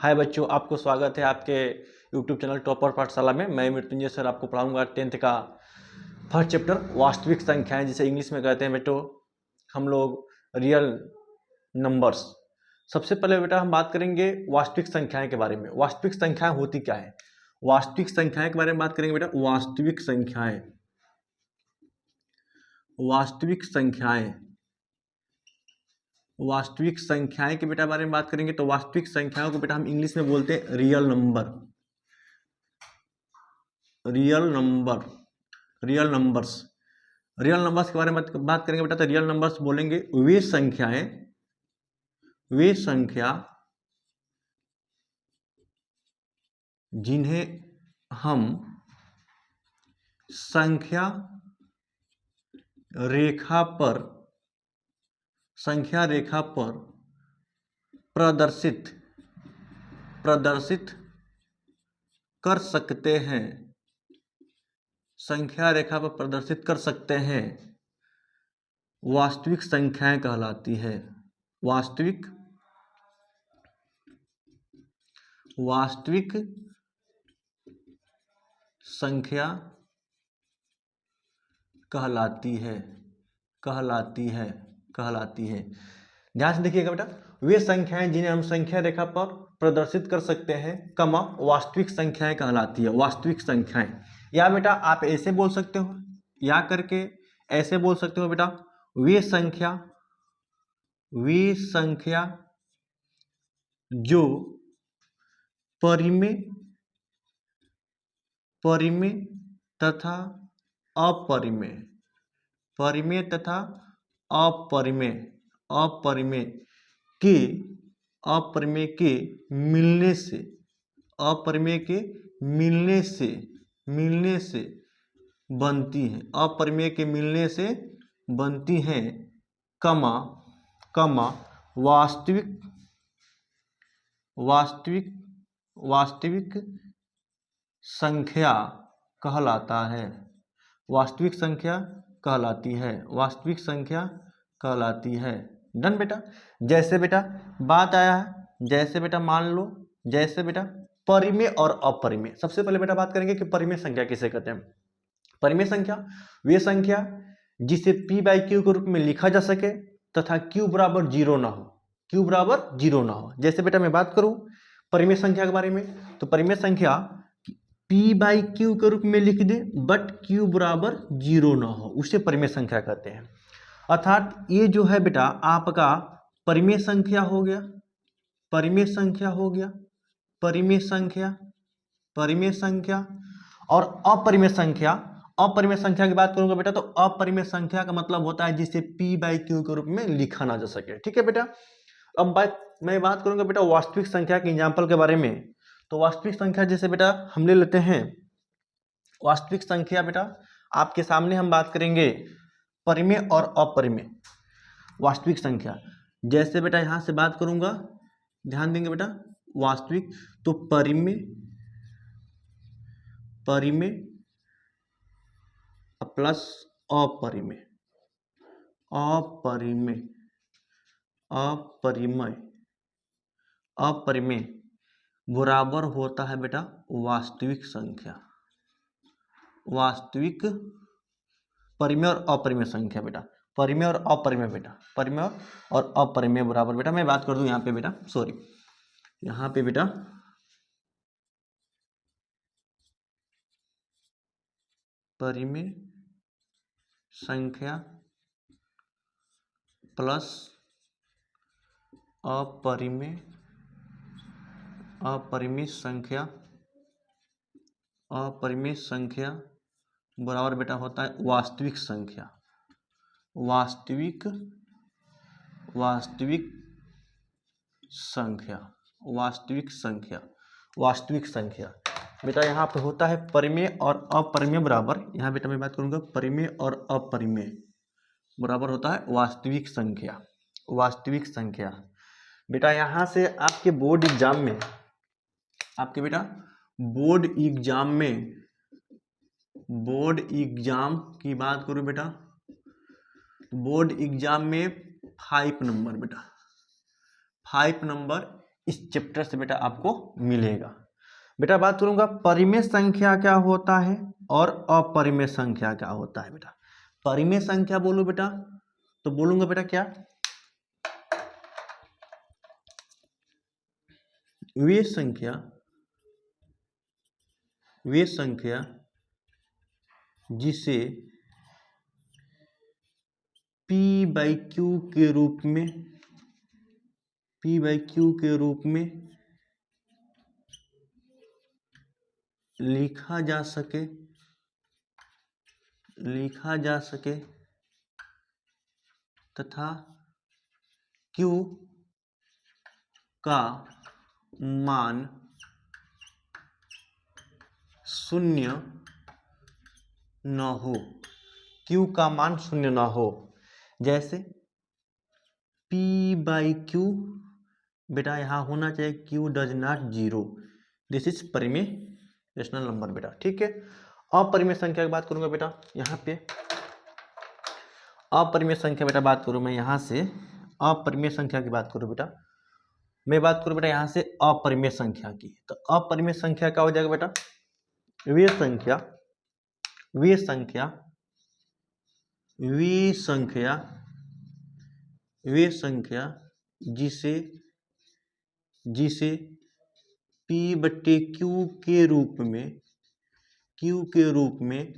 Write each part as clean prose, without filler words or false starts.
हाय बच्चों, आपको स्वागत है आपके YouTube चैनल टॉपर पाठशाला में। मैं मृत्युंजय सर आपको पढ़ाऊंगा 10th का फर्स्ट चैप्टर वास्तविक संख्याएं, जिसे इंग्लिश में कहते हैं बेटो हम लोग रियल नंबर्स। सबसे पहले बेटा हम बात करेंगे वास्तविक संख्याएं के बारे में। वास्तविक संख्याएं होती क्या है? वास्तविक संख्याएं के बारे में बात करेंगे बेटा। वास्तविक संख्याएं, वास्तविक संख्याएं, वास्तविक संख्याएं के बेटा बारे में बात करेंगे तो वास्तविक संख्याओं को बेटा हम इंग्लिश में बोलते हैं real number. Real number, real numbers. Real numbers के बारे में बात करेंगे बेटा तो रियल नंबर्स बोलेंगे वे संख्याएं, वे संख्या जिन्हें हम संख्या रेखा पर, संख्या रेखा पर प्रदर्शित कर सकते हैं, संख्या रेखा पर प्रदर्शित कर सकते हैं, वास्तविक संख्याएं कहलाती है। वास्तविक संख्या कहलाती है, कहलाती है। ध्यान से देखिएगा बेटा, वे संख्याएं जिन्हें हम संख्या रेखा पर प्रदर्शित कर सकते हैं, कमा वास्तविक संख्याएं कहलाती है। वास्तविक संख्याएं, या बेटा आप ऐसे बोल सकते हो, या करके ऐसे बोल सकते हो बेटा, वे संख्या जो परिमेय तथा अपरिमेय, परिमेय तथा अपरिमेय के मिलने से, अपरिमेय के मिलने से बनती हैं, अपरिमेय के मिलने से बनती हैं, कमा वास्तविक संख्या कहलाता है। वास्तविक संख्या कहलाती है, वास्तविक संख्या कहलाती है। डन बेटा। जैसे बेटा बात आया है, जैसे बेटा मान लो, जैसे बेटा परिमेय और अपरिमेय। सबसे पहले बेटा बात करेंगे कि परिमेय संख्या किसे कहते हैं। परिमेय संख्या वे संख्या जिसे p/q के रूप में लिखा जा सके तथा q बराबर 0 ना हो, q बराबर 0 ना हो। जैसे बेटा मैं बात करूं परिमेय संख्या के बारे में, तो परिमेय संख्या p/q के रूप में लिख दे बट q बराबर 0 ना हो, उसे परिमेय संख्या कहते हैं। अर्थात ये जो है बेटा आपका परिमेय संख्या हो गया, परिमेय संख्या हो गया, परिमेय संख्या और अपरिमेय संख्या। अपरिमेय संख्या की बात करूंगा बेटा तो अपरिमेय संख्या का मतलब होता है जिसे p/q के रूप में लिखा ना जा सके। ठीक है बेटा। अब मैं बात करूंगा बेटा वास्तविक संख्या के एग्जाम्पल के बारे में। तो वास्तविक संख्या जैसे बेटा हम ले लेते हैं, वास्तविक संख्या बेटा आपके सामने हम बात करेंगे परिमेय और अपरिमेय वास्तविक संख्या। जैसे बेटा यहां से बात करूंगा, ध्यान देंगे बेटा, वास्तविक तो परिमेय प्लस अपरिमेय, अपरिमेय बराबर होता है बेटा वास्तविक संख्या। वास्तविक परिमेय और अपरिमेय संख्या बेटा, परिमेय और अपरिमेय बेटा, परिमेय और अपरिमेय बराबर बेटा, मैं बात कर दूं यहाँ पे बेटा, सॉरी यहाँ पे बेटा परिमेय संख्या प्लस अपरिमेय संख्या बराबर बेटा होता है वास्तविक संख्या। वास्तविक संख्या बेटा यहाँ पे होता है परिमेय और अपरिमेय बराबर। यहाँ बेटा मैं बात करूंगा परिमेय और अपरिमेय बराबर होता है वास्तविक संख्या। वास्तविक संख्या बेटा यहाँ से आपके बोर्ड एग्जाम में, आपके बेटा बोर्ड एग्जाम की बात करूं बेटा, बोर्ड एग्जाम में 5 नंबर बेटा, 5 नंबर इस चैप्टर से बेटा आपको मिलेगा। बेटा बात करूंगा परिमेय संख्या क्या होता है और अपरिमेय संख्या क्या होता है। बेटा परिमेय संख्या बोलो बेटा तो बोलूंगा बेटा क्या, वे संख्या जिसे p/q के रूप में लिखा जा सके तथा q का मान शून्य न हो, q का मान शून्य न हो। जैसे p/q बेटा यहाँ होना चाहिए q does not 0, this is परिमेय रेशनल नंबर बेटा। ठीक है, अपरिमेय संख्या की बात करूंगा बेटा यहाँ पे, अपरिमेय संख्या बेटा बात करूं मैं यहाँ से, अपरिमेय संख्या की बात करूं बेटा, मैं बात करूं बेटा यहाँ से अपरिमेय संख्या की, तो अपरिमेय संख्या क्या हो जाएगा बेटा, वे संख्या जिसे p/q के रूप में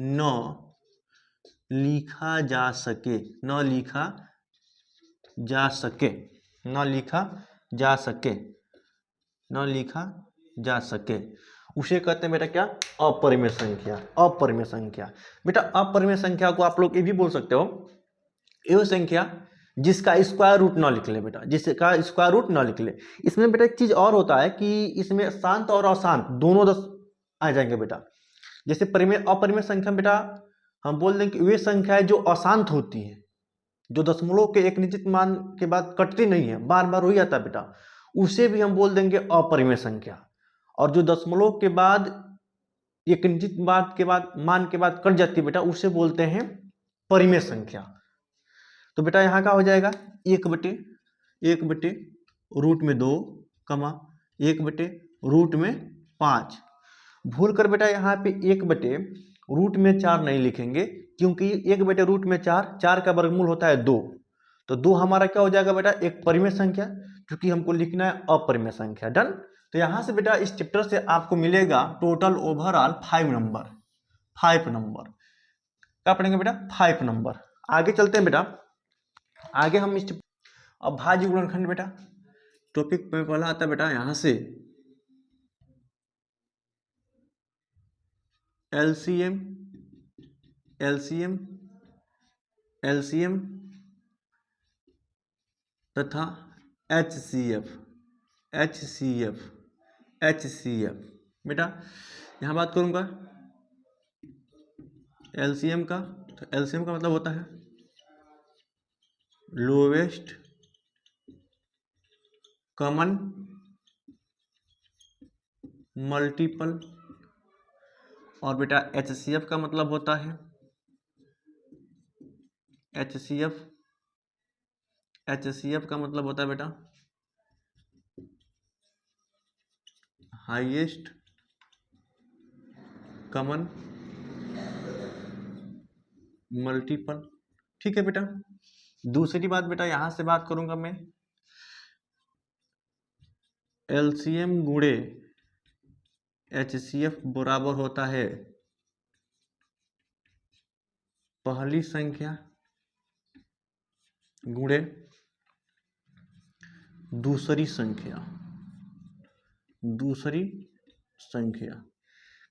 न लिखा जा सके उसे कहते हैं बेटा क्या, अपरिमेय संख्या। बेटा अपरिमेय संख्या को आप लोग ये भी बोल सकते हो, ये संख्या जिसका स्क्वायर रूट ना लिख ले बेटा, जिसका स्क्वायर रूट ना लिख ले। इसमें बेटा एक चीज और होता है कि इसमें शांत और अशांत दोनों दस आ जाएंगे बेटा। जैसे परिमेय अपरिमेय संख्या बेटा हम बोल दें कि वे संख्याएं जो अशांत होती है, जो दशमलव के एक निश्चित मान के बाद कटती नहीं है, बार बार हो जाता है बेटा, उसे भी हम बोल देंगे अपरिमेय संख्या। और जो दशमलव के बाद एक निश्चित मान के बाद कट जाती है बेटा, उसे बोलते हैं परिमेय संख्या। तो बेटा यहाँ का हो जाएगा 1/√2 कमा 1/√5। भूल कर बेटा यहाँ पे 1/√4 नहीं लिखेंगे, क्योंकि 1/√4 4 का वर्गमूल होता है 2, तो 2 हमारा क्या हो जाएगा बेटा, एक परिमेय संख्या, क्योंकि हमको लिखना है अपरिमेय संख्या। डन। तो यहाँ से बेटा इस चैप्टर से आपको मिलेगा टोटल ओवरऑल 5 नंबर क्या पढ़ेंगे बेटा, 5 नंबर। आगे चलते हैं बेटा, आगे हम इस अब भाज्य गुणनखंड बेटा टॉपिक पे पहला आता है बेटा यहाँ से एलसीएम तथा एचसीएफ बेटा यहाँ बात करूंगा एलसीएम का, तो एलसीएम का मतलब होता है लोवेस्ट कॉमन मल्टीपल, और बेटा एचसीएफ का मतलब होता है एचसीएफ का मतलब होता है बेटा हाईएस्ट कॉमन मल्टीपल। ठीक है बेटा। दूसरी बात बेटा यहां से बात करूंगा मैं, एलसीएम गुणे एचसीएफ बराबर होता है पहली संख्या गुणे दूसरी संख्या।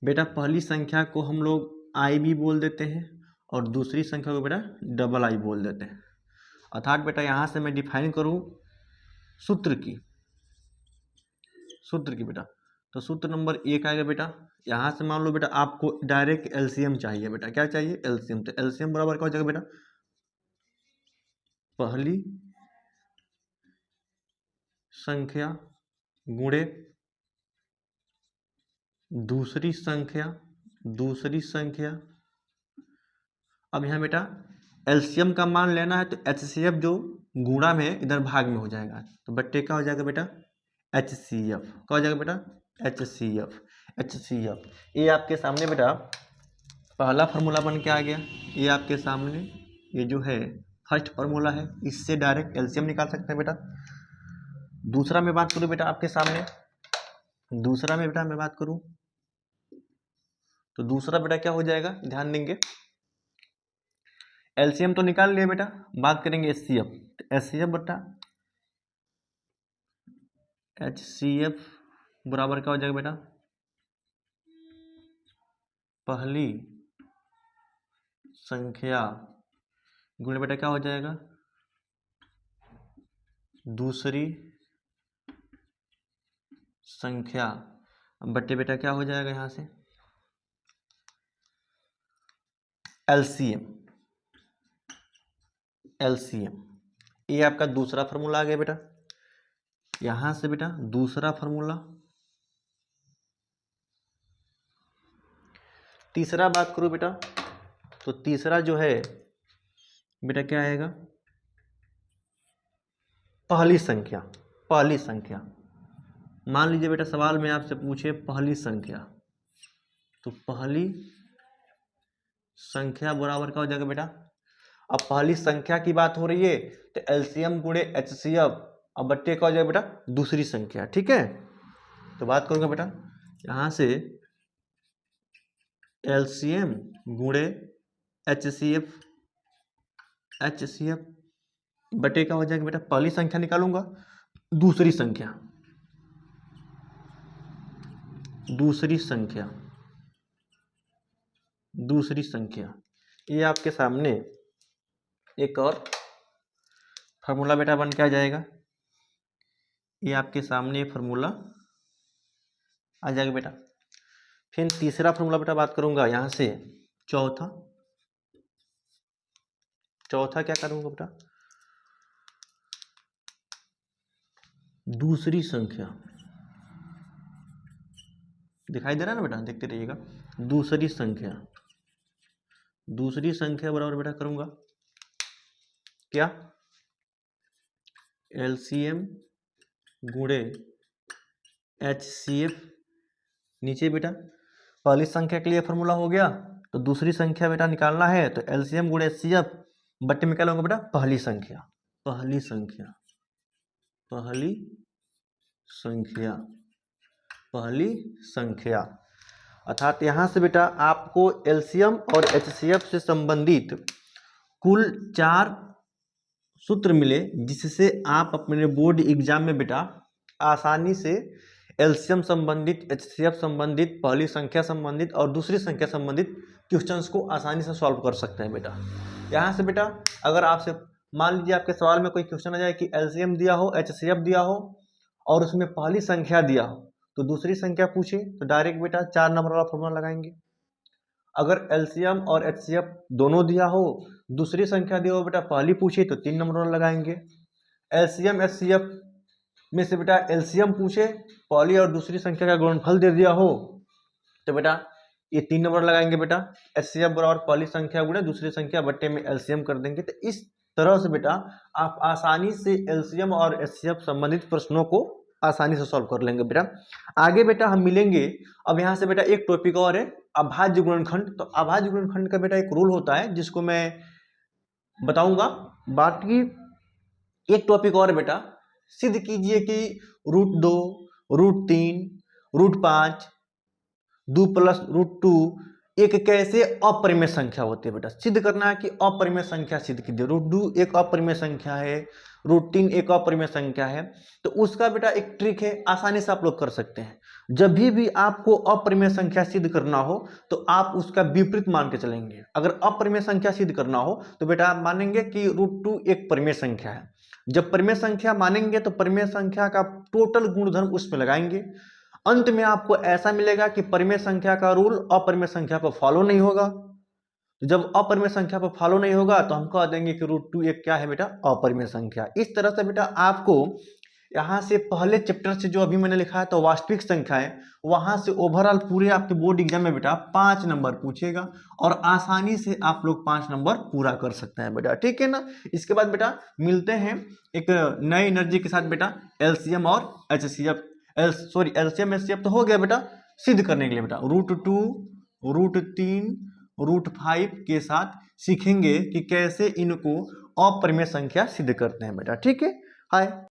बेटा पहली संख्या को हम लोग आई भी बोल देते हैं और दूसरी संख्या को बेटा डबल आई बोल देते हैं। अर्थात बेटा यहां से मैं डिफाइन करूं सूत्र की बेटा, तो सूत्र नंबर 1 आएगा बेटा। यहां से मान लो बेटा आपको डायरेक्ट एलसीएम चाहिए बेटा, क्या चाहिए, एलसीएम। तो एलसीएम बराबर क्या हो जाएगा बेटा, पहली संख्या गुणे दूसरी संख्या। अब यहाँ बेटा एलसीएम का मान लेना है, तो एचसीएफ जो गुणा में इधर भाग में हो जाएगा, तो बट्टे क्या हो जाएगा बेटा HCF क्या हो जाएगा बेटा, HCF। HCF ये आपके सामने बेटा पहला फार्मूला बन के आ गया। ये आपके सामने ये जो है फर्स्ट फार्मूला है, इससे डायरेक्ट एलसीएम निकाल सकते हैं बेटा। दूसरा मैं बात करूं बेटा आपके सामने, दूसरा में बेटा मैं बात करूं तो दूसरा बेटा क्या हो जाएगा, ध्यान देंगे। एलसीएम तो निकाल लिया बेटा, बात करेंगे एचसीएफ। एचसीएफ बेटा HCF बराबर क्या हो जाएगा बेटा, पहली संख्या गुणे बेटा क्या हो जाएगा, दूसरी संख्या बट्टे बेटा क्या हो जाएगा यहां से एलसीएम। एलसीएम ये आपका दूसरा फार्मूला आ गया बेटा। यहां से बेटा दूसरा फार्मूला, तीसरा बात करूं बेटा तो तीसरा जो है बेटा क्या आएगा, पहली संख्या। पहली संख्या मान लीजिए बेटा सवाल में आपसे पूछे पहली संख्या, तो पहली संख्या बराबर क्या हो जाएगा बेटा, अब पहली संख्या की बात हो रही है तो एलसीएम गुणे एचसीएफ, अब बट्टे क्या हो जाएगा बेटा दूसरी संख्या। ठीक है, तो बात करूंगा बेटा यहां से एलसीएम गुणे एचसीएफ, एचसीएफ बटे क्या हो जाएगा बेटा, पहली संख्या निकालूंगा, दूसरी संख्या, दूसरी संख्या, दूसरी संख्या। ये आपके सामने एक और फार्मूला बेटा बन के आ जाएगा। ये आपके सामने फार्मूला आ जाएगा बेटा। फिर तीसरा फार्मूला बेटा बात करूंगा यहां से, चौथा, चौथा क्या करूंगा बेटा, दूसरी संख्या, दिखाई दे रहा है ना बेटा, देखते रहिएगा। दूसरी संख्या, दूसरी संख्या बराबर बेटा करूंगा क्या, एलसीएम गुणे HCF। नीचे बेटा पहली संख्या के लिए फार्मूला हो गया, तो दूसरी संख्या बेटा निकालना है तो एलसीएम गुणे HCF बट्टे में क्या लूंगा बेटा, पहली संख्या। पहली संख्या, पहली संख्या, पहली संख्या। अर्थात यहां से बेटा आपको एलसीएम और HCF से संबंधित कुल 4 सूत्र मिले, जिससे आप अपने बोर्ड एग्जाम में बेटा आसानी से एलसीएम संबंधित, HCF संबंधित, पहली संख्या संबंधित और दूसरी संख्या संबंधित क्वेश्चंस को आसानी से सॉल्व कर सकते हैं बेटा। यहाँ से बेटा अगर आपसे मान लीजिए आपके सवाल में कोई क्वेश्चन आ जाए कि एलसीएम दिया हो, HCF दिया हो और उसमें पहली संख्या दिया हो, तो दूसरी संख्या पूछे तो डायरेक्ट बेटा 4 नंबर वाला फॉर्मूला लगाएंगे। अगर एलसीएम और HCF दोनों दिया हो, दूसरी संख्या दिया हो बेटा पहली पूछे तो 3 नंबर वाला लगाएंगे। एलसीएम HCF में से बेटा एलसीएम पूछे, पहली और दूसरी संख्या का गुणनफल दे दिया हो तो बेटा ये 3 नंबर लगाएंगे बेटा। HCF बराबर पहली संख्या गुणे दूसरी संख्या बट्टे में एलसीएम कर देंगे। तो इस तरह से बेटा आप आसानी से एलसीएम और HCF संबंधित प्रश्नों को आसानी से सॉल्व कर लेंगे बेटा। आगे बेटा हम मिलेंगे। अब यहाँ से बेटा एक टॉपिक और है, अभाज्य गुणनखंड। तो अभाज्य गुणनखंड का बेटा एक रूल होता है जिसको मैं बताऊंगा। बाकी एक टॉपिक और बेटा, सिद्ध कीजिए कि √2, √3, √5, 2 + √2 एक कैसे अपरिमेय संख्या होती है बेटा। सिद्ध करना है कि अपरिमेय संख्या सिद्ध कीजिए। √2 एक अपरिमेय संख्या है, √3 एक अपरिमेय संख्या है। तो उसका बेटा एक ट्रिक है, आसानी से आप लोग कर सकते हैं। जब भी आपको अपरिमेय संख्या सिद्ध करना हो तो आप उसका विपरीत मान के चलेंगे। अगर अपरिमेय संख्या सिद्ध करना हो तो बेटा आप मानेंगे कि √2 एक परिमेय संख्या है। जब परिमेय संख्या मानेंगे तो परिमेय संख्या का टोटल गुणधर्म उसमें लगाएंगे। अंत में आपको ऐसा मिलेगा कि परिमेय संख्या का रूल अपरिमेय संख्या पर फॉलो नहीं होगा। तो जब अपरिमेय संख्या पर फॉलो नहीं होगा तो हम कह देंगे कि √2 एक क्या है बेटा, अपरिमेय संख्या। इस तरह से बेटा आपको यहाँ से पहले चैप्टर से जो अभी मैंने लिखा है तो वास्तविक संख्या है, वहां से ओवरऑल पूरे आपके बोर्ड एग्जाम में बेटा 5 नंबर पूछेगा और आसानी से आप लोग 5 नंबर पूरा कर सकते हैं बेटा, ठीक है ना। इसके बाद बेटा मिलते हैं एक नई एनर्जी के साथ बेटा, एलसीएम और एचसीएफ, एलसीएम एचसीएफ तो हो गया बेटा सिद्ध करने के लिए बेटा, √2 √3 √5 के साथ सीखेंगे कि कैसे इनको अपरिमेय संख्या सिद्ध करते हैं बेटा, ठीक है। हाय।